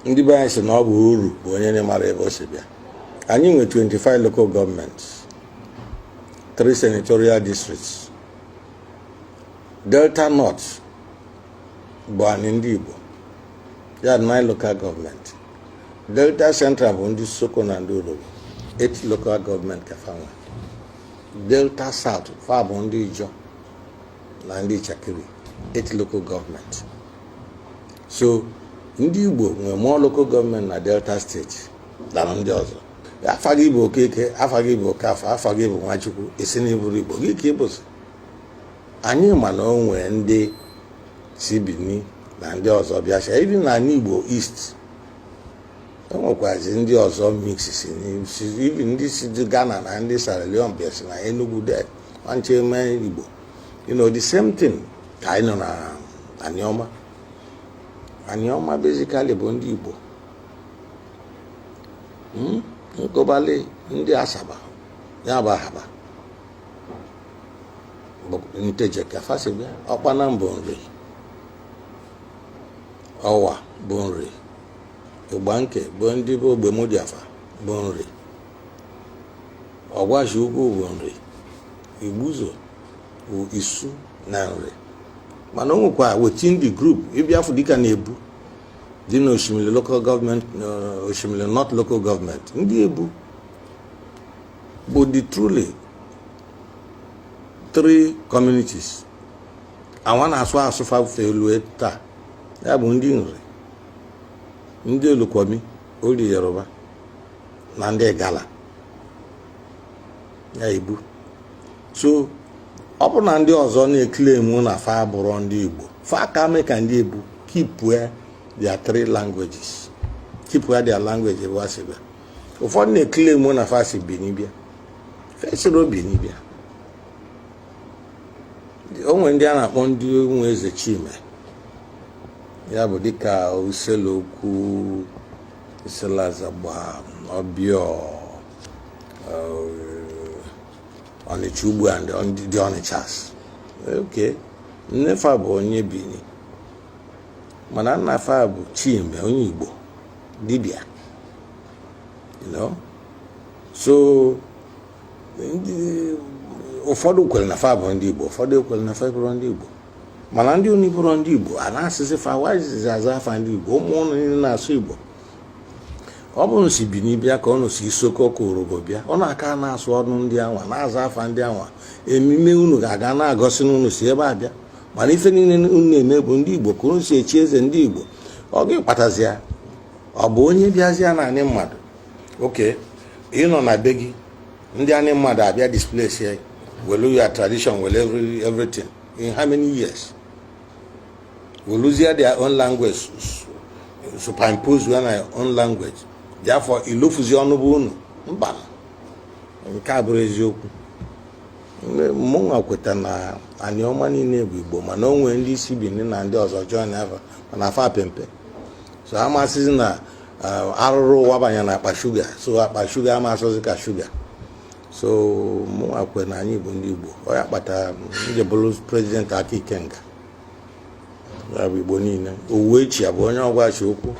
ndị be anyị sị na ọ bụ uru bụ onye na-mara ebe o si bịa. Anyị nwe 25 local governments, 3 senatorial districts. Delta North bụ anyị ndị Igbo, ya 9 local government. Delta Central bụ ndị Soko na ndị Orobo, 8 local government kafanwa. Delta South fa bụ ndị Ijo na ndị Chakiri, 8 local government. So ndị Igbo nwere more local government na Delta State than ndị ọzọ. Afa gị bụ Okeke, afa gị bụ Okafọ, afa gị bụ Nwachukwu, esi n'iburu Igbo gị ka ịbụsị. Anyị ma na o nwere ndị si Benin na ndị ọzọ bịa sha ibi na Igbo East. O nwekwazi ndị ọzọ mix ibi ndị si Ghana na ndị Sierra Leone bịa si na Enugu de wanche eme Igbo. You know, the same thing ka anyị nọ na Anioma. Anioma basically bụ ndị Igbo. Nkobali ndị Asaba ya bụ Ahaba bụ Nteje ka fasibịa Ọkpana bụ Nri, Ọwa bụ Nri, Igbanke bụ ndị bụ Ogbemodiafa bụ Nri, Ọgwashi Ugwu bụ Nri, Igbuzo bụ Isu na Nri. Mana o nwekwa within the group ịbịa afọ dịka na-ebu dị na Oshimili local government, Oshimili North local government, ndị Ebu bụ the truly 3 communities. Awa na-asụ asụfa felue taa ya bụ ndị Nri, ndị Olukwomi, Ori Yoruba na ndị Gala ya Ebu. So ọ bụ na ndị ọzọ na-eklemu na fa bụrụ ndị Igbo, fa ka mee ka ndị Ebu keep their 3 languages, keep their language ebe asị bịa. Ụfọdụ na-eklemu na fa si Benin bịa, fesiro Benin bịa. O nwere ndị a na-akpọ ndị nwe eze Chime, ya bụ dịka Uselokwu, Iselazagba, Obio, Ọnịcha Ugbu and the Ọnịchas. Okay, nnefa bụ onye Benin, mana nna fa bụ Chime onye Igbo dibịa. You know, so ụfọdụ kwere na fa bụ ndị Igbo, ụfọdụ kwere na fa bụrụ ndị Igbo. Mana ndị unu bụrụ ndị Igbo a na-asịsị fa wazizi aza afa ndị Igbo, ụmụ ụnụ niile na-asụ Igbo. Ọ bụrụ si Benin bịa ka ọ nọ si Isoko ka Orobo bịa, ọ na-aka na-asụ ọnụ ndị anwa na-aza afa ndị anwa. Emime unu ga-aga na-agọsị n'unu si ebe a bịa, mana ife niile unu na-eme bụ ndị Igbo ka unu si echi eze ndị Igbo. Ọ ga-ekpatazi ya ọ bụ onye bịazịa na anyị mmadụ. Okay, ị nọ na be gị ndị anyị mmadụ abịa displace ya, will your tradition, will everything in how many years? We lose their own language, superimpose on our own language. Therefore, ilufuzi ọnụ unu mba nke a bụrụ eziokwu. Mụnwa kweta na Anioma niile bụ Igbo, mana o nwere ndị isi Benin na ndị ọzọ join afa mana afa pempe. So amasịzi na arụrụ ụwa banya na akpa shuga, so akpa shuga amasịzi ka shuga. So mụnwa kweta na anyị bụ ndị Igbo. Ọ ya kpata ndị bụrụ president aka Ikenga ya bụ Igbo niile. Owuwe chi abụ onye ọgwachi okwu.